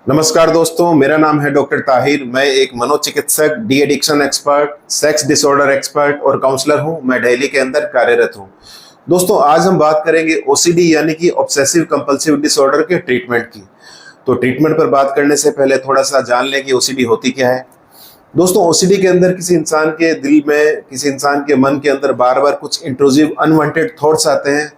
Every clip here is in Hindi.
नमस्कार दोस्तों, मेरा नाम है डॉक्टर ताहिर। मैं एक मनोचिकित्सक, de addiction expert, sex disorder expert और काउंसलर हूं। मैं दिल्ली के अंदर कार्यरत हूं। दोस्तों, आज हम बात करेंगे ओसीडी यानी कि ऑब्सेसिव कंपल्सिव डिसऑर्डर के ट्रीटमेंट की। तो ट्रीटमेंट पर बात करने से पहले थोड़ा सा जान लें कि ओसीडी होती क्या है। दोस्तों, ओसीडी के अंदर किसी इंसान के दिल में, किसी इंसान के मन के अंदर बार बार कुछ इंट्रूसिव अनवांटेड थॉट्स आते हैं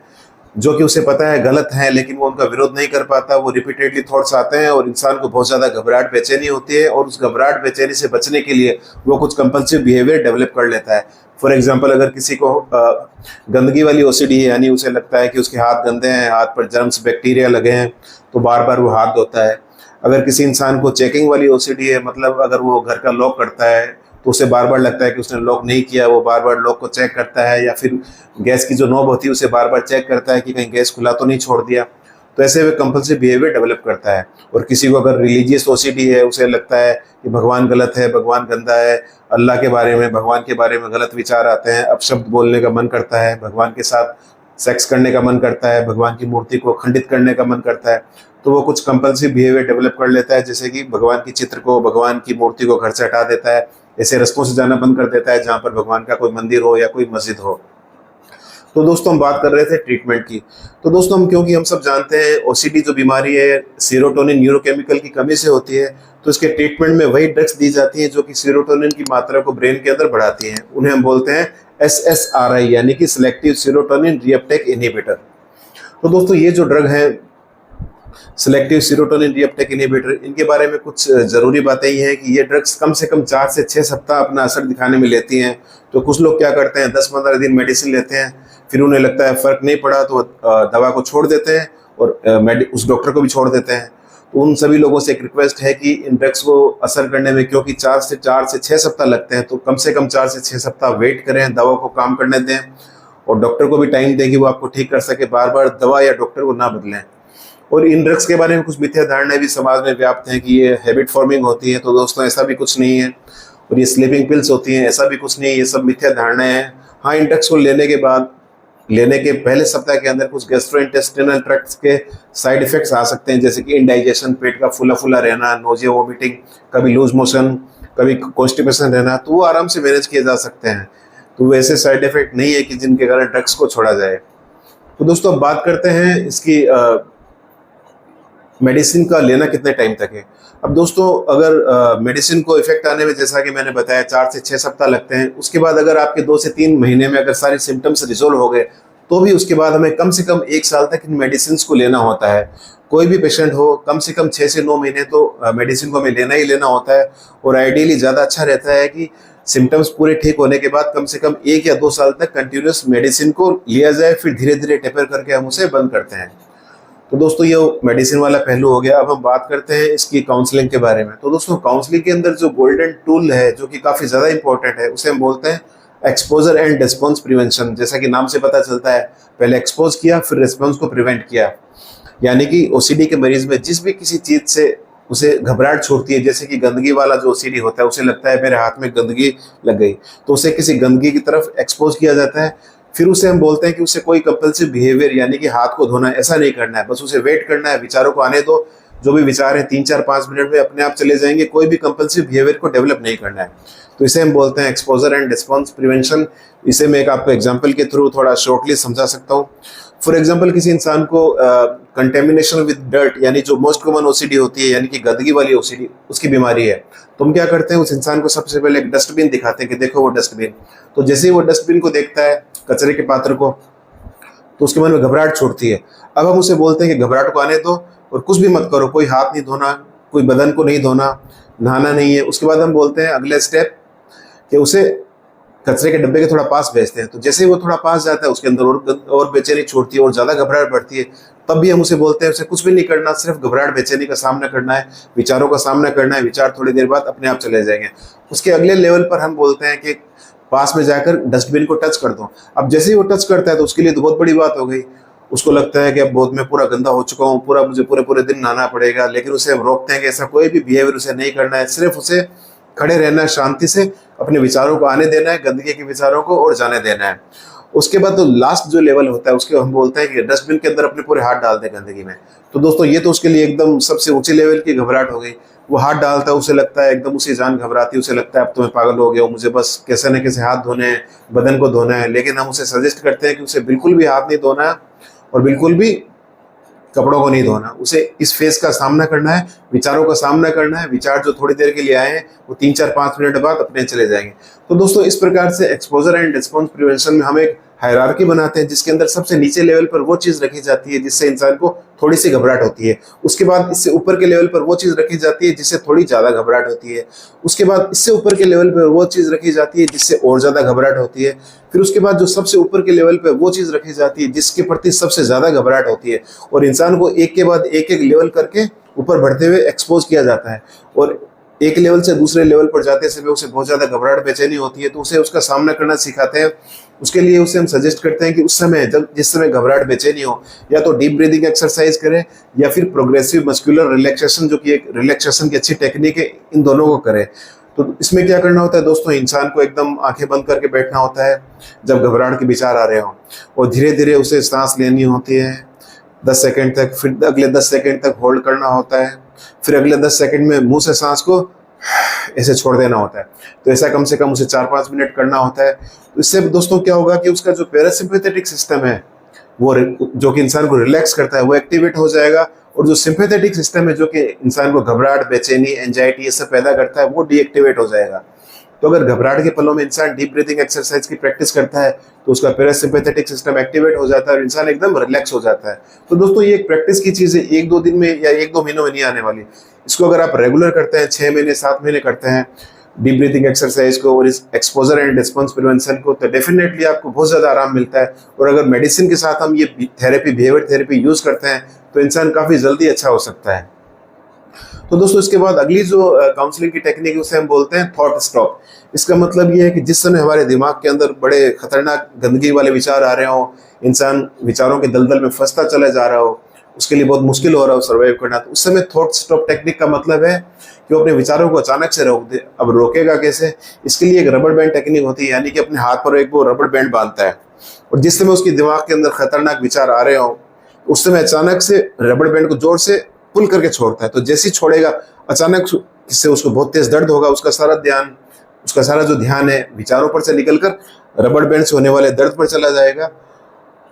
जो कि उसे पता है गलत है, लेकिन वो उनका विरोध नहीं कर पाता। वो रिपीटेडली थॉट्स आते हैं और इंसान को बहुत ज़्यादा घबराहट बेचैनी होती है, और उस घबराहट बेचैनी से बचने के लिए वो कुछ कंपल्सिव बिहेवियर डेवलप कर लेता है। फॉर एग्जांपल, अगर किसी को गंदगी वाली ओसीडी है, यानी उसे लगता है कि उसके हाथ गंदे हैं, हाथ पर जर्म्स बैक्टीरिया लगे हैं, तो बार बार वो हाथ धोता है। अगर किसी इंसान को चेकिंग वाली ओसीडी है, मतलब अगर वो घर का लॉक करता है तो उसे बार बार लगता है कि उसने लॉक नहीं किया, वो बार बार लॉक को चेक करता है, या फिर गैस की जो नॉब होती है उसे बार बार चेक करता है कि कहीं गैस खुला तो नहीं छोड़ दिया। तो ऐसे वे कंपल्सिव बिहेवियर डेवलप करता है। और किसी को अगर रिलीजियस ओसीडी है, उसे लगता है कि भगवान गलत है, भगवान गंदा है, अल्लाह के बारे में, भगवान के बारे में गलत विचार आते हैं, अपशब्द बोलने का मन करता है, भगवान के साथ सेक्स करने का मन करता है, भगवान की मूर्ति को खंडित करने का मन करता है, तो वो कुछ कंपल्सिव बिहेवियर डेवलप कर लेता है, जैसे कि भगवान की चित्र को, भगवान की मूर्ति को घर से हटा देता है, ऐसे रास्तों से जाना बंद कर देता है जहाँ पर भगवान का कोई मंदिर हो या कोई मस्जिद हो। तो दोस्तों, हम बात कर रहे थे ट्रीटमेंट की। तो दोस्तों, क्योंकि हम सब जानते हैं ओसीडी जो बीमारी है सेरोटोनिन न्यूरोकेमिकल की कमी से होती है, तो इसके ट्रीटमेंट में वही ड्रग्स दी जाती हैं जो कि सेरोटोनिन की मात्रा को ब्रेन के अंदर बढ़ाती हैं। उन्हें हम बोलते हैं SSRI यानी कि सिलेक्टिव सेरोटोनिन रीअपटेक इनहिबिटर। तो दोस्तों, ये जो ड्रग है सिलेक्टिव सेरोटोनिन रीअपटेक इनहिबिटर, इनके बारे में कुछ ज़रूरी बातें ये हैं कि ये ड्रग्स कम से कम 4 से 6 सप्ताह अपना असर दिखाने में लेती हैं। तो कुछ लोग क्या करते हैं, 10-15 दिन मेडिसिन लेते हैं, फिर उन्हें लगता है फ़र्क नहीं पड़ा तो दवा को छोड़ देते हैं और उस डॉक्टर को भी छोड़ देते हैं। तो उन सभी लोगों से एक रिक्वेस्ट है कि इन ड्रग्स को असर करने में, क्योंकि 4 से 6 सप्ताह लगते हैं, तो कम से कम 4 से 6 सप्ताह वेट करें, दवा को काम करने दें, और डॉक्टर को भी टाइम दें कि वो आपको ठीक कर सके। बार बार दवा या डॉक्टर को ना बदलें। और इन ड्रग्स के बारे में कुछ मिथ्या धारणाएं भी समाज में व्याप्त हैं कि ये हैबिट फॉर्मिंग होती है। तो दोस्तों, ऐसा भी कुछ नहीं है। और ये स्लीपिंग पिल्स होती हैं, ऐसा भी कुछ नहीं है। ये सब मिथ्या धारणाएं हैं। हाँ, इन ड्रग्स को लेने के पहले सप्ताह के अंदर कुछ गैस्ट्रोइंटेस्टिनल ट्रैक्ट के साइड इफेक्ट्स आ सकते हैं, जैसे कि इंडाइजेशन, पेट का फूला फूला रहना, नोजिया, वोमिटिंग, कभी लूज मोशन, कभी कॉन्स्टिपेशन रहना। तो वो आराम से मैनेज किए जा सकते हैं। तो वैसे साइड इफेक्ट नहीं है कि जिनके कारण ड्रग्स को छोड़ा जाए। तो दोस्तों, अब बात करते हैं इसकी मेडिसिन का लेना कितने टाइम तक है। अब दोस्तों, अगर मेडिसिन को इफेक्ट आने में, जैसा कि मैंने बताया, 4 से 6 सप्ताह लगते हैं। उसके बाद अगर आपके 2 से 3 महीने में अगर सारे सिम्टम्स रिजोल्व हो गए, तो भी उसके बाद हमें कम से कम 1 साल तक इन मेडिसिन को लेना होता है। कोई भी पेशेंट हो, कम से कम 6 से 9 महीने तो मेडिसिन को हमें लेना ही लेना होता है। और आइडियली ज़्यादा अच्छा रहता है कि सिम्टम्स पूरे ठीक होने के बाद कम से कम 1 या 2 साल तक कंटिन्यूस मेडिसिन को लिया जाए, फिर धीरे धीरे टेपर करके हम उसे बंद करते हैं। तो दोस्तों, ये मेडिसिन वाला पहलू हो गया। अब हम बात करते हैं इसकी काउंसलिंग के बारे में। तो दोस्तों, काउंसलिंग के अंदर जो गोल्डन टूल है, जो कि काफ़ी ज़्यादा इंपॉर्टेंट है, उसे हम बोलते हैं एक्सपोजर एंड रिस्पॉन्स प्रिवेंशन। जैसा कि नाम से पता चलता है, पहले एक्सपोज किया, फिर रिस्पॉन्स को प्रिवेंट किया। यानी कि ओसीडी के मरीज में जिस भी किसी चीज़ से उसे घबराहट छूटती है, जैसे कि गंदगी वाला जो ओसीडी होता है, उसे लगता है मेरे हाथ में गंदगी लग गई, तो उसे किसी गंदगी की तरफ एक्सपोज किया जाता है। फिर उसे हम बोलते हैं कि उसे कोई कंपल्सिव बिहेवियर यानी कि हाथ को धोना ऐसा नहीं करना है, बस उसे वेट करना है, विचारों को आने दो। जो भी विचार है 3-4-5 मिनट में अपने आप चले जाएंगे। कोई भी कंपल्सिव बिहेवियर को डेवलप नहीं करना है। तो इसे हम बोलते हैं एक्सपोजर एंड रिस्पॉन्स प्रिवेंशन। इसे मैं एक आपको एग्जाम्पल के थ्रू थोड़ा शॉर्टली समझा सकता हूँ। फॉर एग्जाम्पल, किसी इंसान को कंटेमिनेशन विद डर्ट, यानी जो मोस्ट कॉमन ओसीडी होती है, यानी कि गंदगी वाली ओसीडी, उसकी बीमारी है, तो हम क्या करते हैं, उस इंसान को सबसे पहले एक डस्टबिन दिखाते हैं कि देखो वो डस्टबिन। तो जैसे ही वो डस्टबिन को देखता है, कचरे के पात्र को, तो उसके मन में घबराहट छूटती है। अब हम उसे बोलते हैं कि घबराहट को आने दो और कुछ भी मत करो, कोई हाथ नहीं धोना, कोई बदन को नहीं धोना, नहाना नहीं है। उसके बाद हम बोलते हैं अगले स्टेप कि उसे कचरे के डब्बे के थोड़ा पास भेजते हैं। तो जैसे ही वो थोड़ा पास जाता है, उसके अंदर और बेचैनी छूटती है और ज़्यादा घबराहट बढ़ती है। तब भी हम उसे बोलते हैं उसे कुछ भी नहीं करना, सिर्फ घबराहट बेचैनी का सामना करना है, विचारों का सामना करना है। विचार थोड़ी देर बाद अपने आप चले जाएंगे। उसके अगले लेवल पर हम बोलते हैं कि पास में जाकर डस्टबिन को टच कर दो। अब जैसे ही वो टच करता है, तो उसके लिए तो बहुत बड़ी बात हो गई। उसको लगता है कि अब बहुत मैं पूरा गंदा हो चुका हूँ, पूरा मुझे पूरे पूरे दिन नहाना पड़ेगा। लेकिन उसे हम रोकते हैं कि ऐसा कोई भी बिहेवियर उसे नहीं करना है, सिर्फ उसे खड़े रहना है, शांति से अपने विचारों को आने देना है, गंदगी के विचारों को, और जाने देना है। उसके बाद तो लास्ट जो लेवल होता है उसके हम बोलते हैं कि डस्टबिन के अंदर अपने पूरे हाथ डाल दे गंदगी में। तो दोस्तों ये तो उसके लिए एकदम सबसे ऊंचे लेवल की घबराहट हो गई। वो हाथ डालता है, उसे लगता है एकदम, उसी जान घबराती है, उसे लगता है अब तो मैं पागल हो गया हूँ, मुझे बस कैसे न कैसे हाथ धोने हैं, बदन को धोना है। लेकिन हम उसे सजेस्ट करते हैं कि उसे बिल्कुल भी हाथ नहीं धोना है और बिल्कुल भी कपड़ों को नहीं धोना। उसे इस फेज का सामना करना है, विचारों का सामना करना है। विचार जो थोड़ी देर के लिए आए हैं वो 3-4-5 मिनट बाद अपने चले जाएंगे। तो दोस्तों इस प्रकार से एक्सपोजर एंड रिस्पॉन्स प्रिवेंशन में हम एक हायरार्की बनाते हैं जिसके अंदर सबसे नीचे लेवल पर वो चीज रखी जाती है जिससे इंसान को थोड़ी सी घबराहट होती है। उसके बाद इससे ऊपर के लेवल पर वो चीज रखी जाती है जिससे थोड़ी ज्यादा घबराहट होती है। उसके बाद इससे ऊपर के लेवल पर वो चीज रखी जाती है जिससे और ज्यादा घबराहट होती है। फिर उसके बाद जो सबसे ऊपर के लेवल पर वो चीज रखी जाती है जिसके प्रति सबसे ज्यादा घबराहट होती है। और इंसान को एक के बाद एक लेवल करके ऊपर बढ़ते हुए एक्सपोज किया जाता है। और एक लेवल से दूसरे लेवल पर जाते समय उसे बहुत ज्यादा घबराहट बेचैनी होती है, तो उसे उसका सामना करना सिखाते हैं। उसके लिए उसे हम सजेस्ट करते हैं कि उस समय जिस समय घबराहट बेचैनी हो, या तो डीप ब्रीदिंग एक्सरसाइज करें या फिर प्रोग्रेसिव मस्कुलर रिलैक्सेशन जो कि एक रिलैक्सेशन की अच्छी टेक्निक है, इन दोनों को करें। तो इसमें क्या करना होता है दोस्तों, इंसान को एकदम आंखें बंद करके बैठना होता है जब घबराहट के विचार आ रहे हों, और धीरे धीरे उसे सांस लेनी होती है 10 सेकंड तक, फिर अगले 10 सेकंड तक होल्ड करना होता है, फिर अगले 10 सेकंड में मुंह से सांस को ऐसे छोड़ देना होता है। तो ऐसा कम से कम उसे 4-5 मिनट करना होता है। तो इससे दोस्तों क्या होगा कि उसका जो पैरासिम्पैथेटिक सिस्टम है वो जो कि इंसान को रिलैक्स करता है वो एक्टिवेट हो जाएगा, और जो सिंपैथेटिक सिस्टम है जो कि इंसान को घबराहट, बेचैनी, एंजाइटी ये सब पैदा करता है वो डीएक्टिवेट हो जाएगा। तो अगर घबराहट के पलों में इंसान डीप ब्रीथिंग एक्सरसाइज की प्रैक्टिस करता है तो उसका पैरासिम्पैथेटिक सिस्टम एक्टिवेट हो जाता है और इंसान एकदम रिलैक्स हो जाता है। तो दोस्तों ये एक प्रैक्टिस की चीज है, 1-2 दिन में या 1-2 महीनों में नहीं आने वाली। इसको अगर आप रेगुलर करते हैं, 6 महीने 7 महीने करते हैं डीप ब्रीथिंग एक्सरसाइज को और इस एक्सपोजर एंड रिस्पॉन्स प्रिवेंशन को, तो डेफिनेटली आपको बहुत ज्यादा आराम मिलता है। और अगर मेडिसिन के साथ हम ये थेरेपी, बिहेवियर थेरेपी यूज करते हैं तो इंसान काफी जल्दी अच्छा हो सकता है। तो दोस्तों इसके बाद अगली जो काउंसलिंग की टेक्निक है उसे हम बोलते हैं थॉट स्टॉप। इसका मतलब ये है कि जिस समय हमारे दिमाग के अंदर बड़े खतरनाक गंदगी वाले विचार आ रहे हो, इंसान विचारों के दलदल में फंसता चला जा रहा हो, उसके लिए बहुत मुश्किल हो रहा हो सर्वाइव करना, तो उस समय थॉट स्टॉप टेक्निक का मतलब है कि वो अपने विचारों को अचानक से रोक दे। अब रोकेगा कैसे? इसके लिए एक रबर बैंड टेक्निक होती है, यानी कि अपने हाथ पर एक वो रबर बैंड बांधता है और जिस समय उसके दिमाग के अंदर खतरनाक विचार आ रहे हो उस समय अचानक से रबर बैंड को जोर से पुल करके छोड़ता है। तो जैसे ही छोड़ेगा अचानक से उसको बहुत तेज दर्द होगा, उसका सारा जो ध्यान है विचारों पर से निकलकर रबर बैंड से होने वाले दर्द पर चला जाएगा।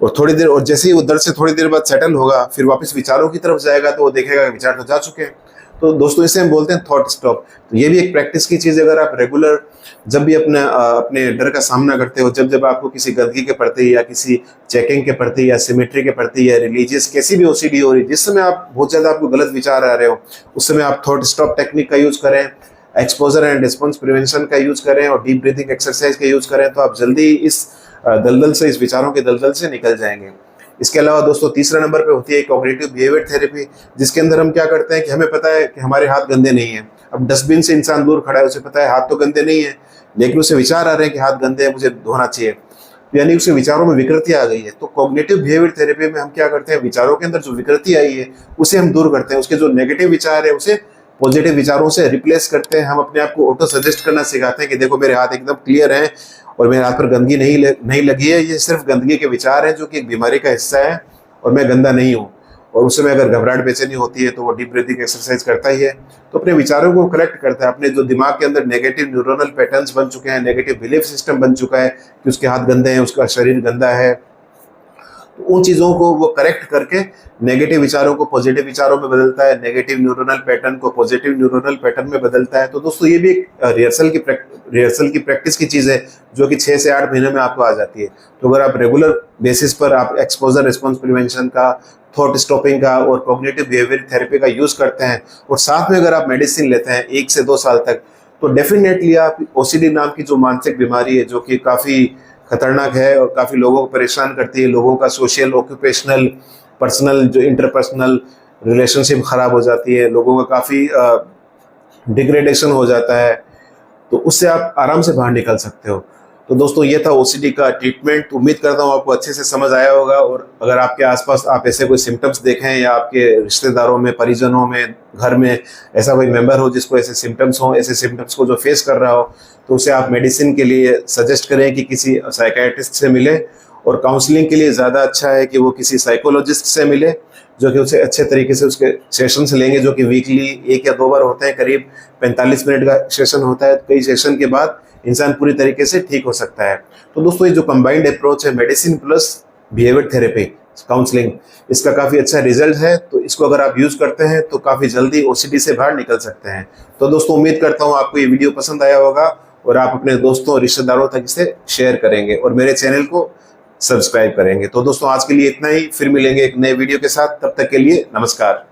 और थोड़ी देर, और जैसे ही वो दर्द से थोड़ी देर बाद सेटल होगा फिर वापस विचारों की तरफ जाएगा तो वो देखेगा कि विचार तो जा चुके हैं। तो दोस्तों इसे हम बोलते हैं थॉट स्टॉप। तो ये भी एक प्रैक्टिस की चीज है। अगर आप रेगुलर जब भी अपने डर का सामना करते हो, जब आपको किसी गंदगी के प्रति या किसी चेकिंग के प्रति या सिमेट्री के प्रति या रिलीजियस कैसी भी ओसीडी हो रही, जिस समय आप बहुत ज्यादा आपको गलत विचार आ रहे हो उस समय आप थॉट स्टॉप टेक्निक का यूज करें, एक्सपोजर एंड रिस्पॉन्स प्रिवेंशन का यूज करें और डीप ब्रीथिंग एक्सरसाइज का यूज करें, तो आप जल्दी इस दलदल से, इस विचारों के दलदल से निकल जाएंगे। इसके अलावा दोस्तों तीसरे नंबर पे होती है कॉग्निटिव बिहेवियर थेरेपी, जिसके अंदर हम क्या करते हैं कि हमें पता है कि हमारे हाथ गंदे नहीं है। अब डस्टबिन से इंसान दूर खड़ा है, उसे पता है हाथ तो गंदे नहीं है, लेकिन उसे विचार आ रहे हैं कि हाथ गंदे हैं, मुझे धोना चाहिए, यानी उसे विचारों में विकृति आ गई है। तो कॉग्निटिव बिहेवियर थेरेपी में हम क्या करते हैं, विचारों के अंदर जो विकृति आई है उसे हम दूर करते हैं, उसके जो नेगेटिव विचार है उसे पॉजिटिव विचारों से रिप्लेस करते हैं। हम अपने आप को ऑटो सजेस्ट करना सिखाते हैं कि देखो मेरे हाथ एकदम क्लियर हैं और मेरे हाथ पर गंदगी नहीं लगी है, ये सिर्फ गंदगी के विचार हैं जो कि एक बीमारी का हिस्सा है और मैं गंदा नहीं हूँ। और उस समय अगर घबराहट बेचैनी होती है तो वो डीप ब्रीथिंग एक्सरसाइज करता ही है, तो अपने विचारों को करेक्ट करता है। अपने जो दिमाग के अंदर नेगेटिव न्यूरोनल पैटर्न्स बन चुके हैं, नेगेटिव बिलीफ सिस्टम बन चुका है कि उसके हाथ गंदे हैं, उसका शरीर गंदा है, तो उन चीज़ों को वो करेक्ट करके नेगेटिव विचारों को पॉजिटिव विचारों में बदलता है, नेगेटिव न्यूरोनल पैटर्न को पॉजिटिव न्यूरोनल पैटर्न में बदलता है। तो दोस्तों ये भी एक रिहर्सल की प्रैक्टिस की चीज़ है जो कि 6 से 8 महीने में आपको आ जाती है। तो अगर आप रेगुलर बेसिस पर आप एक्सपोजर रिस्पॉन्स प्रिवेंशन का, थॉट स्टॉपिंग का और कॉग्निटिव बिहेवियर थेरेपी का यूज़ करते हैं और साथ में अगर आप मेडिसिन लेते हैं 1 से 2 साल तक, तो डेफिनेटली आप ओसीडी नाम की जो मानसिक बीमारी है जो कि काफ़ी खतरनाक है और काफ़ी लोगों को परेशान करती है, लोगों का सोशल, ऑक्यूपेशनल, पर्सनल, जो इंटरपर्सनल रिलेशनशिप खराब हो जाती है, लोगों का काफ़ी डिग्रेडेशन हो जाता है, तो उससे आप आराम से बाहर निकल सकते हो। तो दोस्तों ये था ओसीडी का ट्रीटमेंट। उम्मीद करता हूँ आपको अच्छे से समझ आया होगा। और अगर आपके आसपास आप ऐसे कोई सिम्टम्स देखें या आपके रिश्तेदारों में, परिजनों में, घर में ऐसा कोई मेंबर हो जिसको ऐसे सिम्टम्स हो, ऐसे सिम्टम्स को जो फेस कर रहा हो, तो उसे आप मेडिसिन के लिए सजेस्ट करें कि किसी साइकियाट्रिस्ट से मिले और काउंसलिंग के लिए ज़्यादा अच्छा है कि वो किसी साइकोलॉजिस्ट से मिले, जो कि उसे अच्छे तरीके से उसके सेशंस लेंगे, जो कि वीकली 1 या 2 बार होते हैं। करीब 45 मिनट का सेशन होता है। कई सेशन के बाद इंसान पूरी तरीके से ठीक हो सकता है। तो दोस्तों, ये जो कंबाइंड अप्रोच है, medicine plus behaviour therapy counselling, इसका काफ़ी अच्छा रिजल्ट है। तो इसको अगर आप यूज़ करते हैं तो काफ़ी जल्दी ओसीडी से बाहर निकल सकते हैं। तो दोस्तों, उम्मीद करता हूँ आपको ये वीडियो पसंद आया होगा और आप अपने दोस्तों और रिश्तेदारों तक इसे शेयर करेंगे और मेरे चैनल को सब्सक्राइब करेंगे। तो दोस्तों, आज के लिए इतना ही। फिर मिलेंगे एक नए वीडियो के साथ। तब तक के लिए नमस्कार।